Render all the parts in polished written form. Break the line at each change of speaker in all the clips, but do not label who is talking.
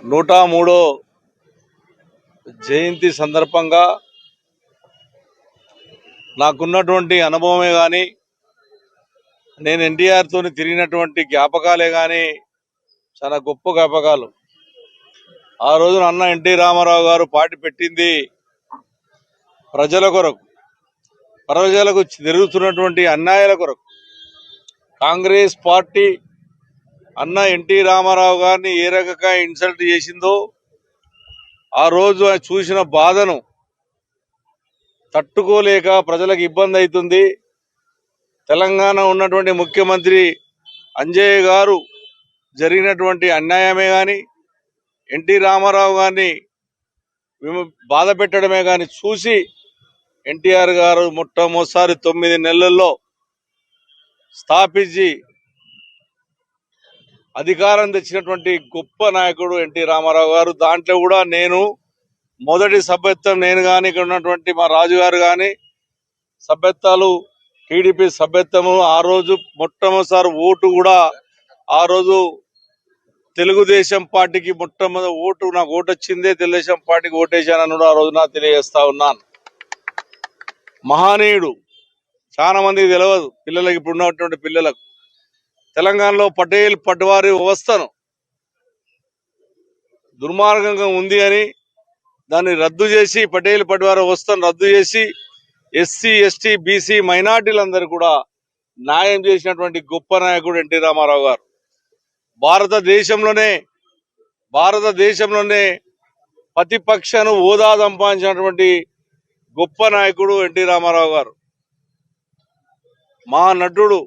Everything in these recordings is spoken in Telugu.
103వ జయంతి సందర్భంగా నాకున్నటువంటి అనుభవమే కానీ నేను ఎన్టీఆర్ తోని తిరిగినటువంటి జ్ఞాపకాలే కానీ చాలా గొప్ప జ్ఞాపకాలు. ఆ రోజున అన్న ఎన్టీ రామారావు గారు పార్టీ పెట్టింది ప్రజల కొరకు, ప్రజలకు జరుగుతున్నటువంటి అన్యాయాల కొరకు. కాంగ్రెస్ పార్టీ అన్న ఎన్టీ రామారావు గారిని ఏ రకంగా ఇన్సల్ట్ చేసిందో ఆ రోజు చూసిన బాధను తట్టుకోలేక ప్రజలకు ఇబ్బంది అవుతుంది. తెలంగాణ ఉన్నటువంటి ముఖ్యమంత్రి అంజయ్య గారు జరిగినటువంటి అన్యాయమే కానీ ఎన్టీ రామారావు గారిని బాధ పెట్టడమే కానీ చూసి ఎన్టీఆర్ గారు మొట్టమొదటిసారి 9 నెలల్లో స్థాపించి అధికారం తెచ్చినటువంటి గొప్ప నాయకుడు ఎన్టీ రామారావు గారు. దాంట్లో కూడా నేను మొదటి సభ్యత్వం నేను కానీ ఇక్కడ ఉన్నటువంటి మా రాజు గారు కానీ సభ్యత్వాలు టీడీపీ సభ్యత్వము. ఆ రోజు మొట్టమొదటిసారి ఓటు కూడా ఆ రోజు తెలుగుదేశం పార్టీకి మొట్టమొదటి ఓటు నాకు ఓటు వచ్చిందే తెలుగుదేశం పార్టీకి ఓటేశానని కూడా ఆ రోజు నాకు తెలియజేస్తా ఉన్నాను. మహనీయుడు చాలా మందికి తెలియదు, పిల్లలకి ఇప్పుడు ఉన్నటువంటి పిల్లలకు. తెలంగాణలో పటేల్ పట్వారీ వ్యవస్థను దుర్మార్గంగా ఉంది అని దాన్ని రద్దు చేసి పటేల్ పట్వారీ వ్యవస్థను రద్దు చేసి ఎస్సీ ఎస్టీ బీసీ మైనార్టీలందరూ కూడా న్యాయం చేసినటువంటి గొప్ప నాయకుడు ఎన్టీ రామారావు గారు. భారతదేశంలోనే ప్రతిపక్షను హోదా సంపాదించినటువంటి గొప్ప నాయకుడు ఎన్టీ రామారావు గారు. మా నటుడు.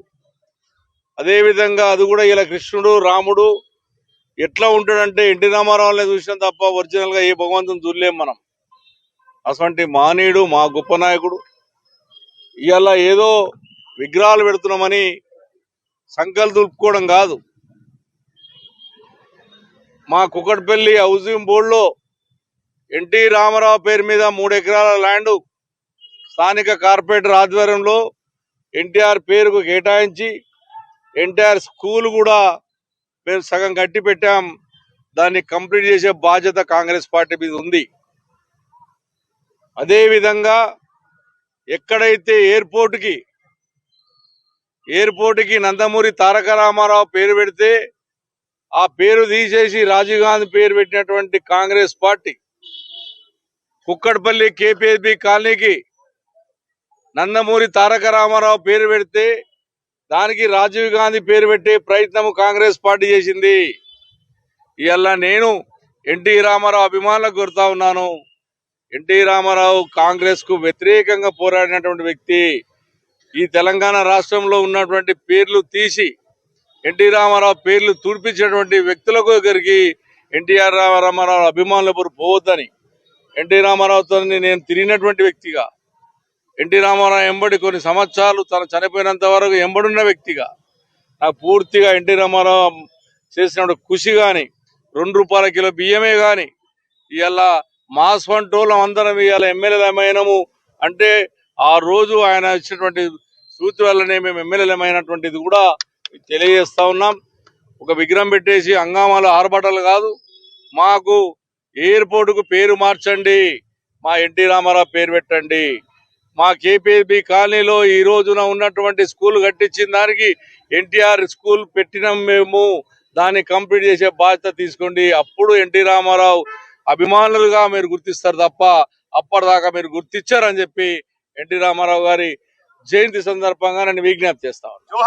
అదేవిధంగా అది కూడా ఇలా కృష్ణుడు రాముడు ఎట్లా ఉంటాడంటే ఎన్టీ రామారావుని చూసినాం తప్ప ఒరిజినల్ గా ఏ భగవంతుని చూడలేం మనం. అటువంటి మహనీయుడు, మా గొప్ప నాయకుడు. ఇవాళ ఏదో విగ్రహాలు పెడుతున్నామని సంకలు దులుపుకోవడం కాదు. మా కుకట్పల్లి హౌసింగ్ బోర్డులో ఎన్టీ రామారావు పేరు మీద 3 ఎకరాల ల్యాండ్ స్థానిక కార్పొరేటర్ ఆధ్వర్యంలో ఎన్టీఆర్ పేరుకు కేటాయించి ఎన్టీఆర్ స్కూల్ కూడా మేము సగం కట్టి పెట్టాం. దాన్ని కంప్లీట్ చేసే బాధ్యత కాంగ్రెస్ పార్టీ మీద ఉంది. అదేవిధంగా ఎక్కడైతే ఎయిర్పోర్టుకి నందమూరి తారక రామారావు పేరు పెడితే ఆ పేరు తీసేసి రాజీవ్ గాంధీ పేరు పెట్టినటువంటి కాంగ్రెస్ పార్టీ, కుక్కడపల్లి కేపీఎస్బీ కాలనీకి నందమూరి తారక రామారావు పేరు పెడితే దానికి రాజీవ్ గాంధీ పేరు పెట్టే ప్రయత్నం కాంగ్రెస్ పార్టీ చేసింది. ఇవాళ నేను ఎన్టీ రామారావు అభిమానులకు కోరుతా ఉన్నాను. ఎన్టీ రామారావు కాంగ్రెస్ కు వ్యతిరేకంగా పోరాడినటువంటి వ్యక్తి. ఈ తెలంగాణ రాష్ట్రంలో ఉన్నటువంటి పేర్లు తీసి ఎన్టీ రామారావు పేర్లు తుడిపించినటువంటి వ్యక్తులకు దగ్గరికి ఎన్టీఆర్ రామారావు అభిమానులు ఎవరు పోవద్దని ఎన్టీ రామారావుతో నేను తిరిగినటువంటి వ్యక్తిగా, ఎన్టీ రామారావు ఎంబడి కొన్ని సంవత్సరాలు తను చనిపోయినంత వరకు ఎంబడున్న వ్యక్తిగా నాకు పూర్తిగా ఎన్టీ రామారావు చేసిన కృషి కానీ, 2 రూపాయల కిలో బియ్యమే కానీ, ఇవాళ మాస్ వంటోళ్ళం అందరం ఇవాళ ఎమ్మెల్యేలమైనము అంటే ఆ రోజు ఆయన ఇచ్చినటువంటి సూత్ర వల్లనే మేము ఎమ్మెల్యేలమైనటువంటిది కూడా తెలియజేస్తా ఉన్నాం. ఒక విగ్రహం పెట్టేసి హంగామాలు ఆర్భాటాలు కాదు. మాకు ఎయిర్పోర్టుకు పేరు మార్చండి, మా ఎన్టీ రామారావు పేరు పెట్టండి. మా కేపీఎస్బీ కాలనీలో ఈ రోజున ఉన్నటువంటి స్కూల్ కట్టించిన దానికి ఎన్టీఆర్ స్కూల్ పెట్టినాం మేము, దాన్ని కంప్లీట్ చేసే బాధ్యత తీసుకోండి. అప్పుడు ఎన్టీ రామారావు అభిమానులుగా మీరు గుర్తిస్తారు తప్ప అప్పటిదాకా మీరు గుర్తించారని చెప్పి ఎన్టీ రామారావు గారి జయంతి సందర్భంగా నేను విజ్ఞప్తి చేస్తా ఉన్నాను.